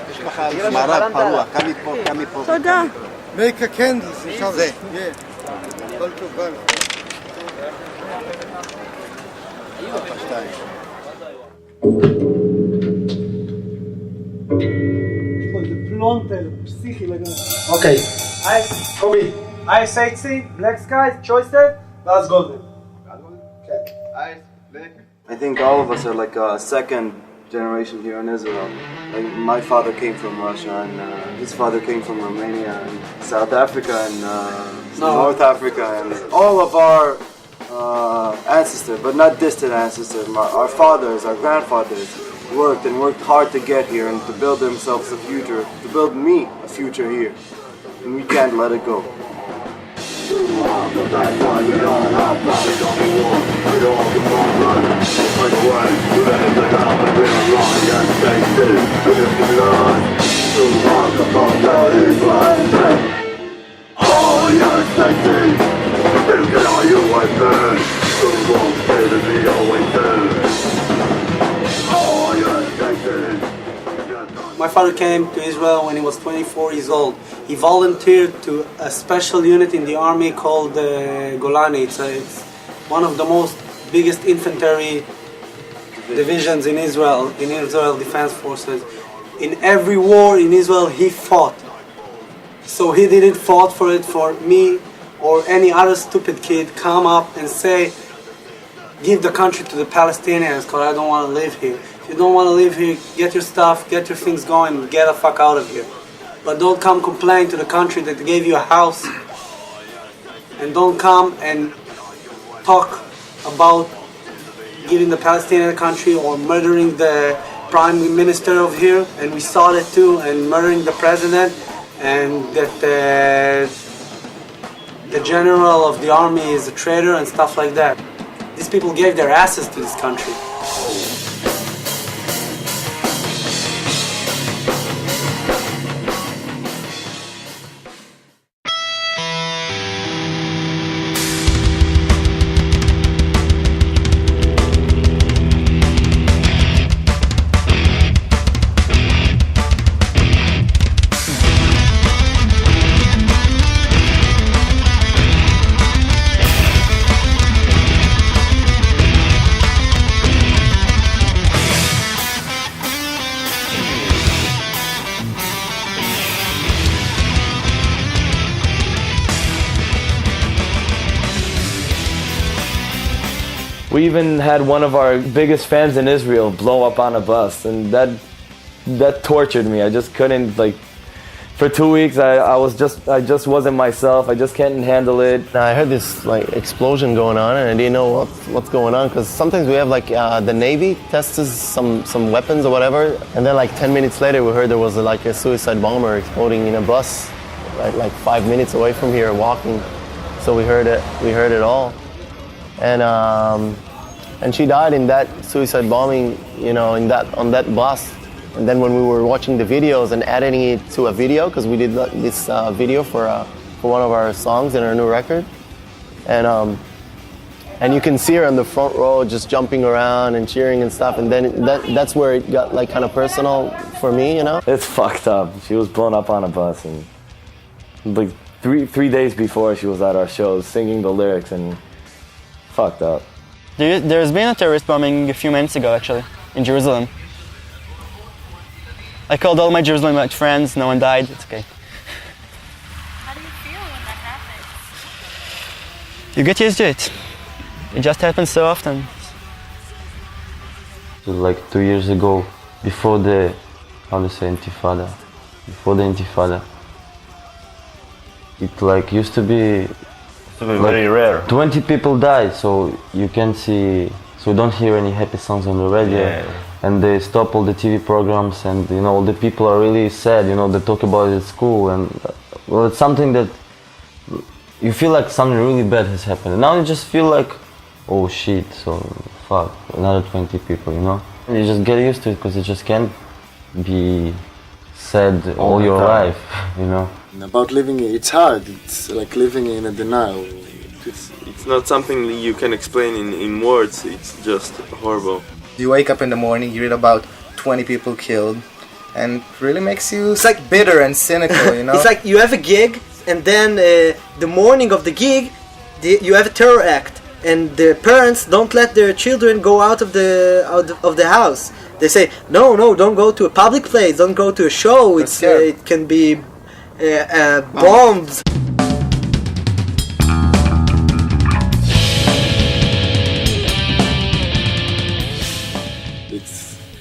תודה. Make a candle. Yeah. כל טוב, ביי. Okay. I say C, black skies, choice that, that's golden. I think all of us are like a second generation here in Israel. Like my father came from Russia, and his father came from Romania, and South Africa, and North Africa, and all of our ancestors, but not distant ancestors, our fathers, our grandfathers, worked hard to get here and to build themselves a future, to build me a future here. And we can't let it go. Oh, My father came to Israel when he was 24 years old. He volunteered to a special unit in the army called Golani. It's one of the most biggest infantry divisions in Israel Defense Forces. In every war in Israel, he fought. So he didn't fought for it for me or any other stupid kid come up and say, give the country to the Palestinians because I don't want to live here. If you don't want to live here, get your stuff, get your things going, get the fuck out of here. But don't come complain to the country that gave you a house, and don't come and talk about giving the Palestinian country or murdering the prime minister of here, and we saw that too, and murdering the president, and that the general of the army is a traitor and stuff like that. These people gave their asses to this country. We even had one of our biggest fans in Israel blow up on a bus, and that tortured me. I just couldn't, like, for 2 weeks I just wasn't myself. I just can't handle it. I heard this like explosion going on, and I didn't know what's going on, because sometimes we have like the Navy tests some weapons or whatever, and then like 10 minutes later we heard there was like a suicide bomber exploding in a bus, right, like 5 minutes away from here walking. So we heard it all. And she died in that suicide bombing, you know, on that bus. And then when we were watching the videos and editing it to a video, because we did this video for one of our songs in our new record, and you can see her in the front row just jumping around and cheering and stuff. And then that's where it got like kind of personal for me, you know. It's fucked up. She was blown up on a bus, and like three days before she was at our shows singing the lyrics, and fucked up. There's been a terrorist bombing a few minutes ago, actually, in Jerusalem. I called all my Jerusalem friends, no one died, it's okay. How do you feel when that happens? You get used to it. It just happens so often. Like 2 years ago, before the, Intifada, it like used to be very rare. 20 people died, so you can't see, so you don't hear any happy songs on the radio. Yeah. And they stop all the TV programs, and you know the people are really sad. You know, they talk about it at school, and well, it's something that you feel like something really bad has happened. And now you just feel like, oh shit, so fuck, another 20 people. You know, and you just get used to it because it just can't be said all your life. You know. About living, it's hard. It's like living in a denial. It's not something you can explain in words. It's just horrible. You wake up in the morning, you read about 20 people killed, and it really makes you... It's like bitter and cynical, you know? It's like you have a gig, and then the morning of the gig, you have a terror act, and the parents don't let their children go out of the house. They say, no, don't go to a public place, don't go to a show, it can be bombs.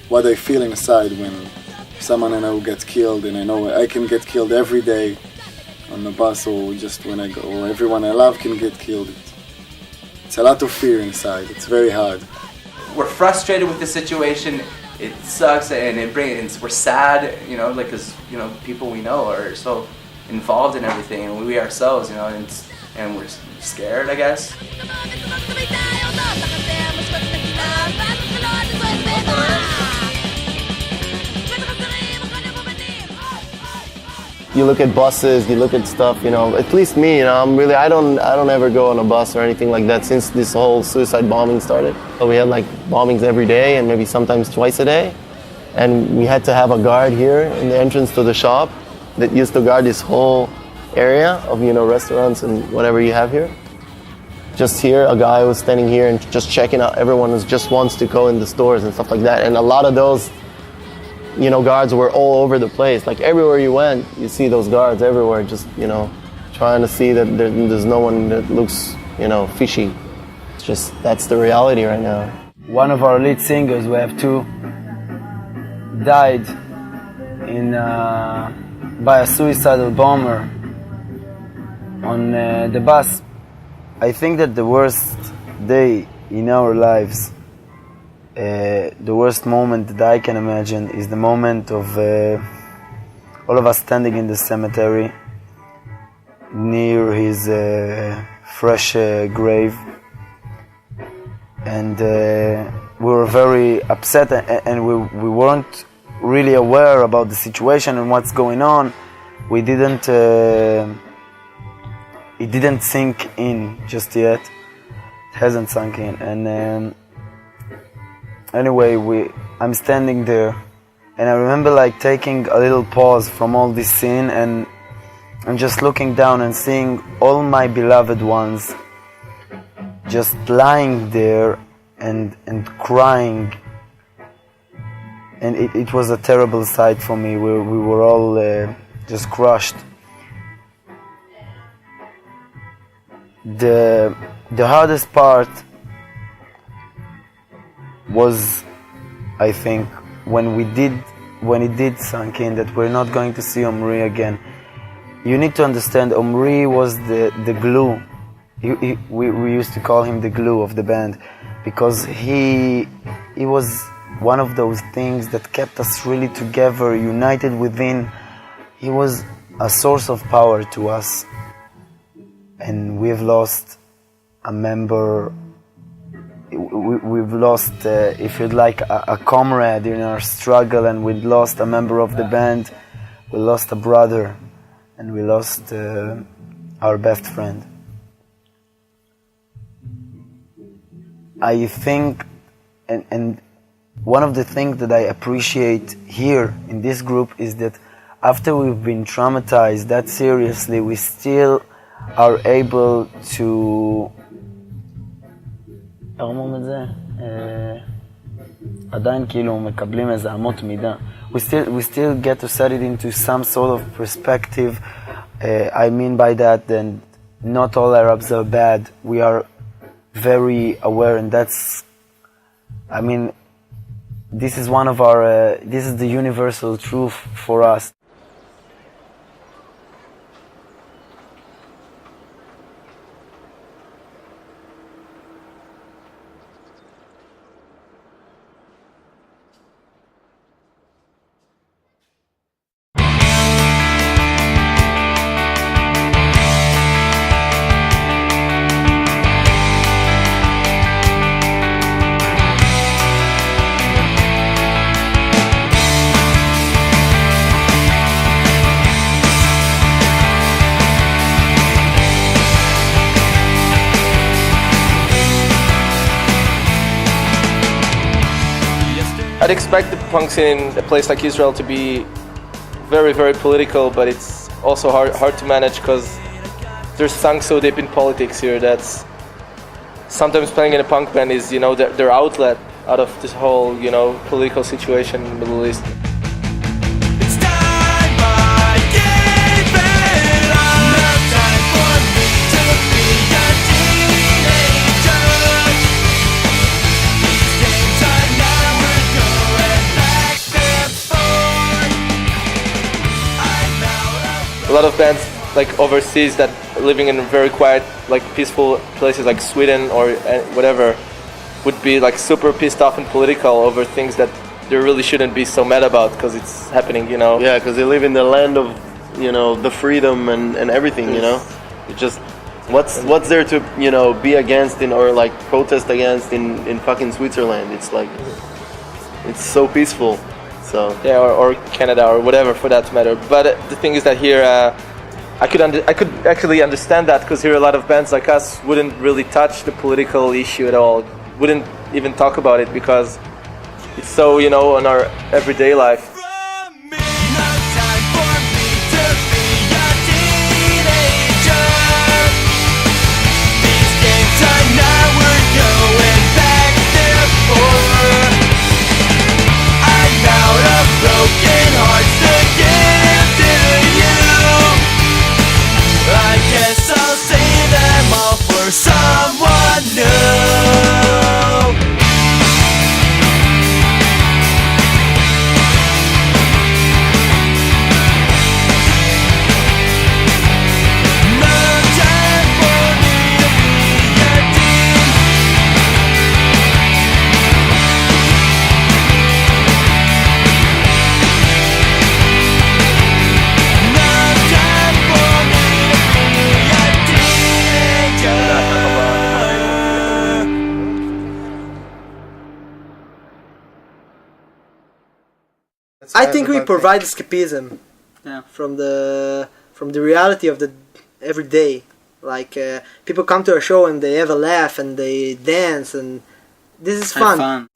What I feel inside when someone I know gets killed, and I know I can get killed every day on the bus, or just when I go, or everyone I love can get killed. It's a lot of fear inside. It's very hard. We're frustrated with the situation. It sucks, and we're sad, you know, like, because, you know, people we know are so involved in everything, and we ourselves, you know, and we're scared, I guess. You look at buses, you look at stuff, you know, at least me, you know, I don't ever go on a bus or anything like that since this whole suicide bombing started. So we had like bombings every day and maybe sometimes twice a day. and we had to have a guard here in the entrance to the shop that used to guard this whole area of, you know, restaurants and whatever you have here. Just here, a guy was standing here and just checking out everyone who just wants to go in the stores and stuff like that. And a lot of those, you know, guards were all over the place. Like everywhere you went, you see those guards everywhere, just, you know, trying to see that there's no one that looks, you know, fishy. It's just, that's the reality right now. One of our lead singers, we have two, died in by a suicidal bomber on the bus. I think that the worst day in our lives, the worst moment that I can imagine, is the moment of all of us standing in the cemetery near his fresh grave, and we were very upset, and we weren't really aware about the situation and what's going on. We didn't. It didn't sink in just yet. It hasn't sunk in, and anyway, I'm standing there, and I remember like taking a little pause from all this scene and just looking down and seeing all my beloved ones just lying there and crying, and it was a terrible sight for me. We were all just crushed. The hardest part was, I think, when it did sink in that we're not going to see Omri again. You need to understand, Omri was the glue. We used to call him the glue of the band, because he was one of those things that kept us really together, united within. He was a source of power to us. And we've lost a member, we've lost, if you'd like, a comrade in our struggle, and we lost a member of the band, we lost a brother, and we lost our best friend. I think, and one of the things that I appreciate here in this group is that after we've been traumatized that seriously, we still are able to עדיין כאילו מקבלים איזה אמות מידה. We still get to set it into some sort of perspective. I mean by that then not all Arabs are bad. We are very aware, and that's, I mean, this is one of our this is the universal truth for us. I'd expect the punk scene in a place like Israel to be very, very political, but it's also hard to manage because they're sunk so deep in politics here that's sometimes playing in a punk band is, you know, their outlet out of this whole, you know, political situation in the Middle East. A lot of bands like overseas that are living in very quiet, like peaceful places like Sweden or whatever would be like super pissed off and political over things that they really shouldn't be so mad about because it's happening, you know. Yeah, because they live in the land of, you know, the freedom and everything, you know. It just, what's there to, you know, be against or like protest against in fucking Switzerland? It's like, it's so peaceful. So yeah, or Canada or whatever for that matter. But the thing is that here, I could actually understand that because here a lot of bands like us wouldn't really touch the political issue at all. Wouldn't even talk about it because it's so, you know, in our everyday life. Someone new. I think we provide escapism from the reality of the everyday. Like people come to our show and they have a laugh and they dance and this is fun.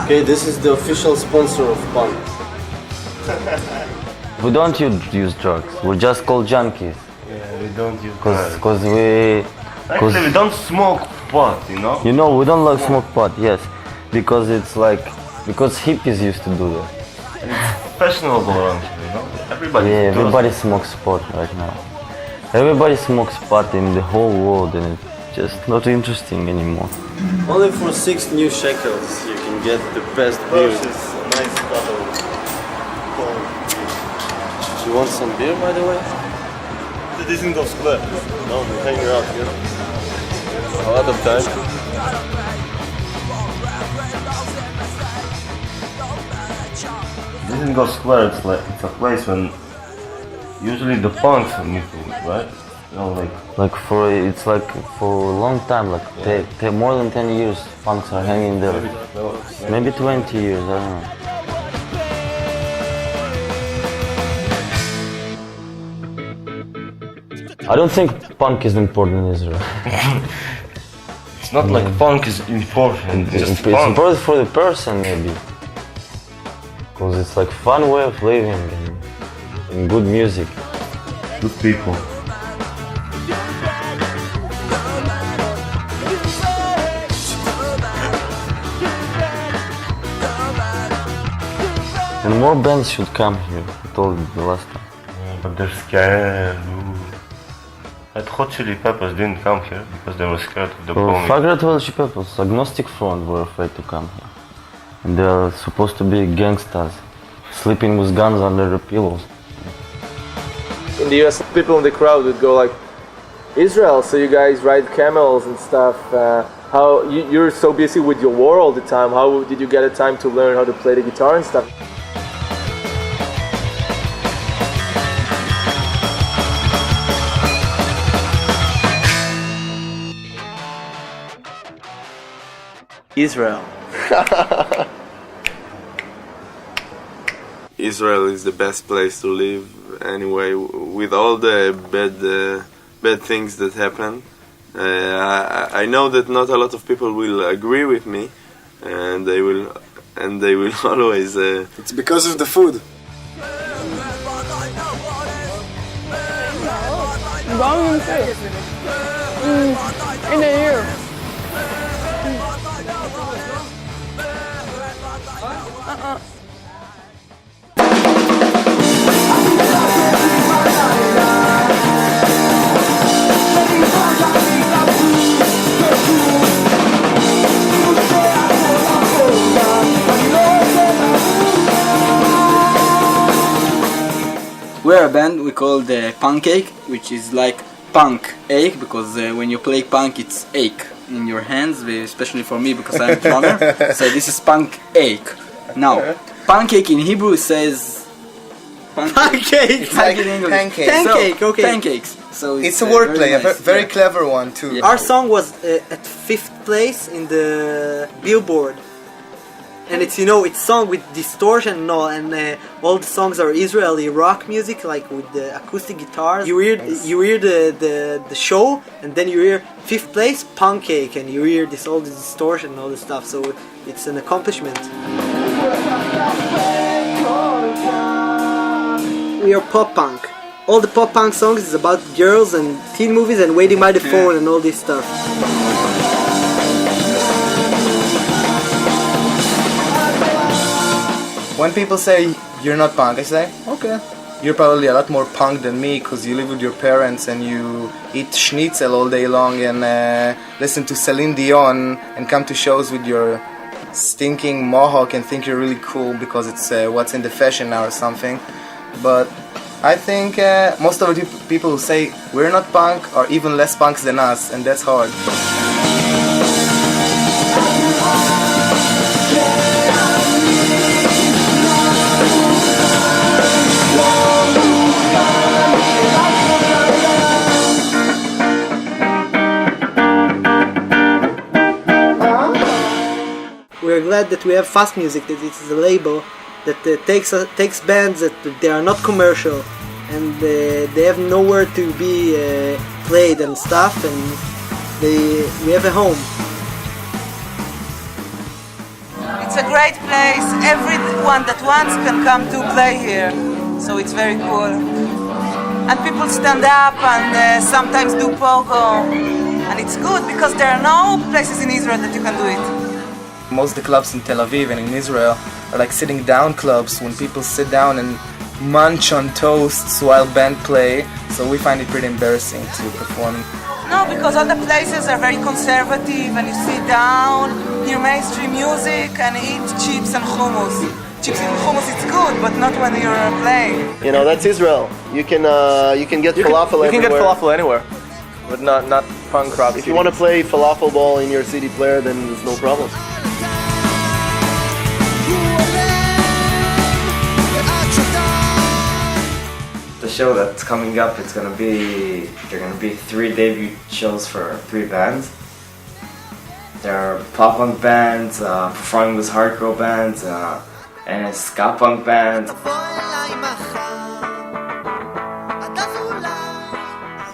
Okay, this is the official sponsor of punk. We don't use drugs. We're just called junkies. Yeah, we don't use Because we... Actually, we don't smoke pot, you know? You know, we don't like smoke pot, yes. Because it's like... Because hippies used to do that. And it's fashionable around here, you know? Everybody smokes pot right now. Everybody smokes pot in the whole world and it's just not interesting anymore. Only for 6 new shekels you can get the best beer. Nice bottle. You want some beer, by the way? This is those clubs. No, we hang out here. A lot of time. This is Ghost Square. It's a place when usually the punks are meeting, right? You know, it's like for a long time, like more than 10 years, punks are hanging there. Maybe 20 years, I don't know. I don't think punk is important in Israel. It's not like punk is important. It's important for the person, maybe. Because it's like fun way of living and good music. Good people. And more bands should come here, I told you the last time. Yeah, but they're scared. Red Hot Chili Peppers didn't come here because they were scared of the bombing. Fuck Red Hot Chili Peppers, Agnostic Front were afraid to come here. And they are supposed to be gangsters, sleeping with guns under their pillows. In the US, people in the crowd would go like, Israel, so you guys ride camels and stuff. How you're so busy with your war all the time. How did you get a time to learn how to play the guitar and stuff? Israel. Israel is the best place to live anyway, with all the bad things that happen. I know that not a lot of people will agree with me, and they will always. It's because of the food. Volume 2. In a year. We're a band we call the Pancake, which is like punk ache, because when you play punk it's ache in your hands, especially for me because I'm a drummer. So this is punk ache. Now, pancake in Hebrew says Pancake. It's like Pancake. Pancake. Okay. Pancakes. So it's a wordplay, nice. a very clever one too. Our song was at 5th place in the Billboard, and it's it's sung with distortion and all, and all the songs are Israeli rock music, like with the acoustic guitars. You hear the show, and then you hear 5th place Pancake, and you hear all the distortion and all this stuff. So it's an accomplishment. We are pop punk. All the pop punk songs is about girls and teen movies and waiting by the phone and all this stuff. When people say you're not punk, I say, okay. You're probably a lot more punk than me because you live with your parents and you eat schnitzel all day long and listen to Celine Dion and come to shows with your stinking mohawk and think you're really cool because it's what's in the fashion now or something. But I think most of the people who say we're not punk are even less punks than us, and that's hard. We're glad that we have Fast Music, that it is a label that takes bands that they are not commercial and they have nowhere to be played and stuff, and we have a home. It's a great place. Everyone that wants can come to play here, so it's very cool. And people stand up and sometimes do pogo, and it's good because there are no places in Israel that you can do it. Most of the clubs in Tel Aviv and in Israel are like sitting down clubs when people sit down and munch on toasts while band play, so we find it pretty embarrassing to perform. No, because all the places are very conservative and you sit down, hear mainstream music and eat chips and hummus. Chips and hummus it's good, but not when you're playing. That's Israel. You can get falafel everywhere. You can get falafel anywhere, but not punk rock. If you want to play falafel ball in your CD player, then there's no problem. The show that's coming up, there are gonna be 3 debut shows for 3 bands. There are pop punk bands, performing with hardcore bands, and a ska punk band.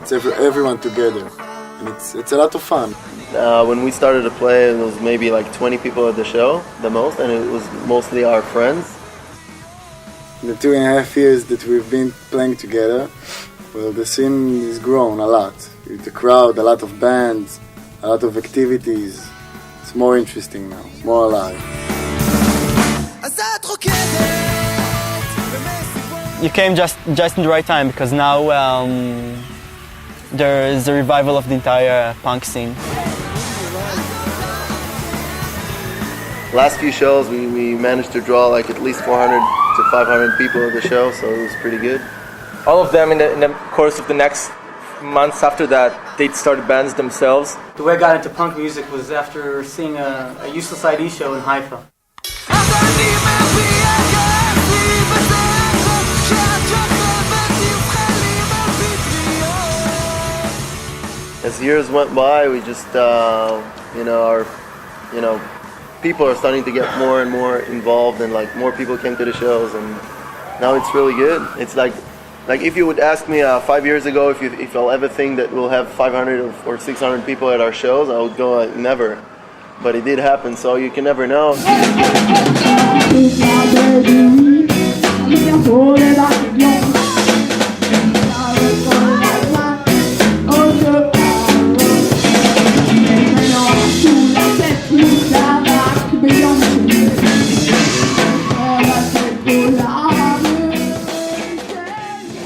It's everyone together, and it's a lot of fun. When we started to play, it was maybe like 20 people at the show, the most, and it was mostly our friends. The 2.5 years that we've been playing together, well, the scene has grown a lot. With the crowd, a lot of bands, a lot of activities. It's more interesting now, more alive. You came just in the right time because now there is a revival of the entire punk scene. Last few shows, we managed to draw like at least 400 to 500 people at the show, so it was pretty good. All of them in the course of the next months after that, they started bands themselves. The way I got into punk music was after seeing a Useless ID show in Haifa. As years went by, we just, people are starting to get more and more involved, and like more people came to the shows, and now it's really good. It's like if you would ask me 5 years ago if I'll ever think that we'll have 500 or 600 people at our shows, I would go never. But it did happen, so you can never know.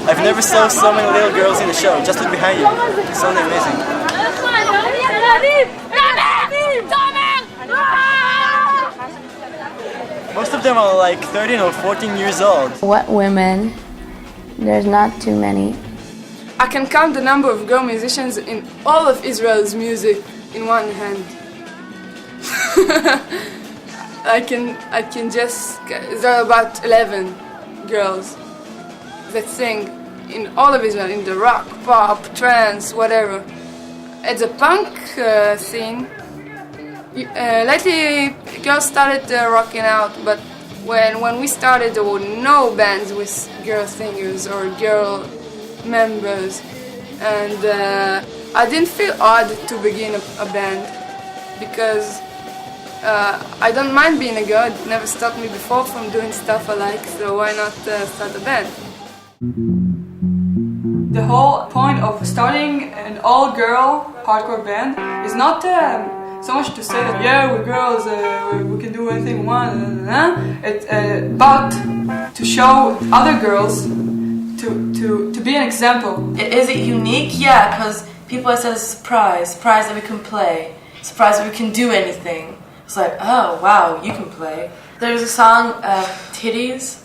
I've never saw so many little girls in the show. Just look behind you. It's so amazing. Most of them are like 13 or 14 years old. What women? There's not too many. I can count the number of girl musicians in all of Israel's music in one hand. I can just, there are about 11 girls. that sing in all of Israel, in the rock, pop, trance, whatever. At the punk scene, lately girls started rocking out, but when we started there were no bands with girl singers or girl members, and I didn't feel odd to begin a band because I don't mind being a girl. It never stopped me before from doing stuff I like, so why not start a band? The whole point of starting an all-girl hardcore band is not so much to say that yeah, we're girls, we can do anything we want. It's but to show other girls to be an example. Is it unique? Yeah, because people are so surprised that we can play, surprised that we can do anything. It's like, oh wow, you can play. There's a song, Titties.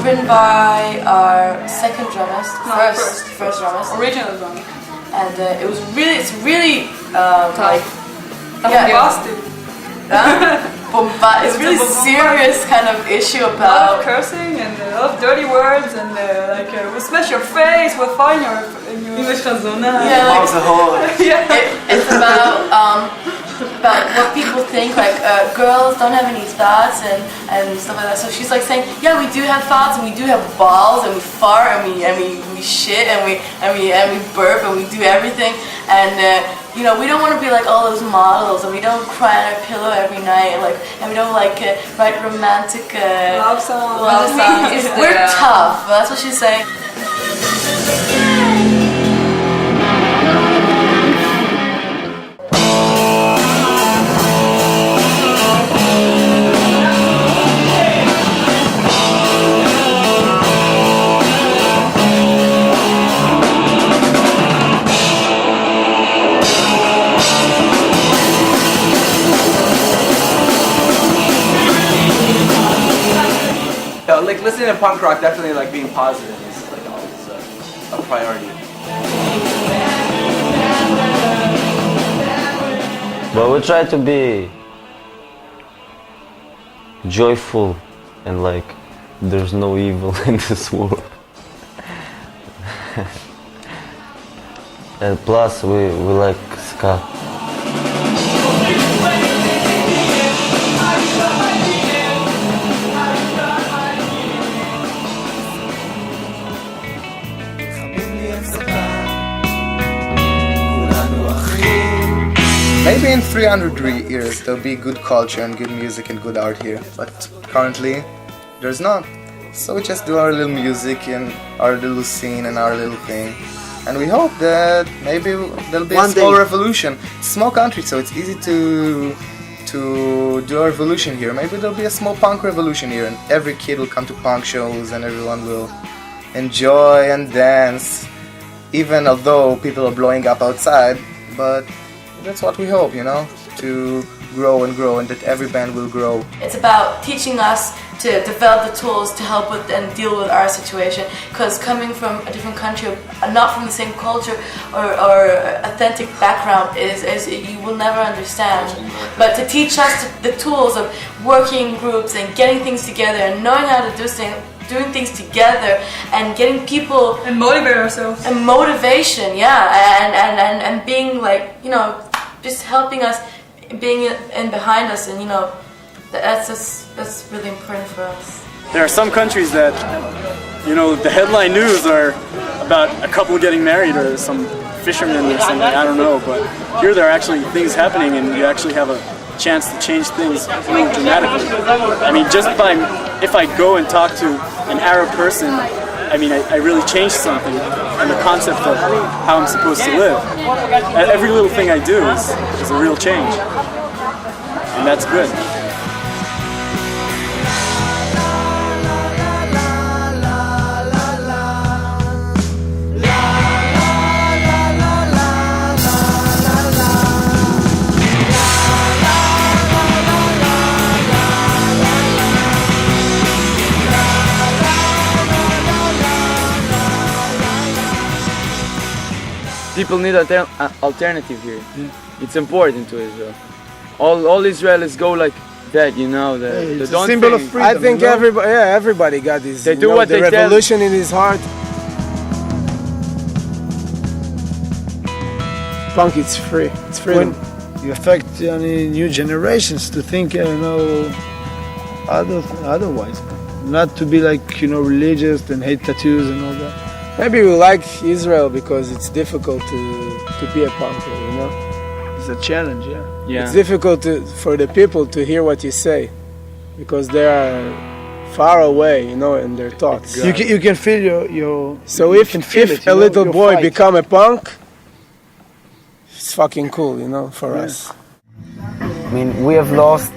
Written by our second drummer, first drummer, original drummer, and it's really like bombastic. It's really serious kind of issue a lot about of cursing and a lot of dirty words and we'll smash your face, we'll find your English chazona. Yeah, it's about what people think, like girls don't have any thoughts and stuff like that. So she's like saying, yeah, we do have thoughts and we do have balls and we fart and we shit and we burp and we do everything, and you know, we don't want to be like all those models, and we don't cry on our pillow every night, and we don't like write romantic love songs. We're tough. That's what she's saying. Like listening to punk rock, definitely like being positive is like always a priority. But we try to be joyful and like there's no evil in this world. And plus we like ska. Maybe in 300 years there'll be good culture and good music and good art here, but currently there's not. So we just do our little music and our little scene and our little thing, and we hope that maybe there'll be a small revolution. Small country, so it's easy to do a revolution here. Maybe there'll be a small punk revolution here, and every kid will come to punk shows and everyone will enjoy and dance, even although people are blowing up outside. But that's what we hope, you know, to grow and grow, and that every band will grow. It's about teaching us to develop the tools to help with and deal with our situation, because coming from a different country, not from the same culture or authentic background, is you will never understand. But to teach us the tools of working groups and getting things together and knowing how to doing things together and getting people and motivate ourselves and motivation, yeah, and being like, you know, just helping us, being in behind us, and you know, that's really important for us. There are some countries that, you know, the headline news are about a couple getting married or some fishermen or something, I don't know, but here there are actually things happening and you actually have a chance to change things really dramatically. I mean, just by, if I go and talk to an Arab person, I mean, I really changed something and the concept of how I'm supposed to live. Every little thing I do is a real change, and that's good. people need an alternative here. It's important to Israel. All Israelis go like that, you know. It's a symbol of freedom. I think everybody got this. They do what the they revolution in his heart. Punk, it's free. It's freedom. When you affect new generations to think, otherwise, not to be like religious and hate tattoos and all that. Maybe we like Israel because it's difficult to be a punker, It's a challenge, yeah. It's difficult for the people to hear what you say because they are far away, in their thoughts. You can feel your so if a little boy become a punk, it's fucking cool, for us. I mean, we have lost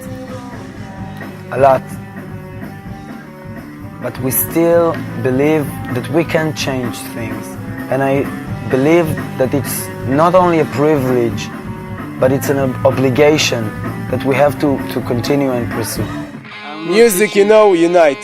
a lot, but we still believe that we can change things. And I believe that it's not only a privilege, but it's an obligation that we have to continue and pursue. Music, unite.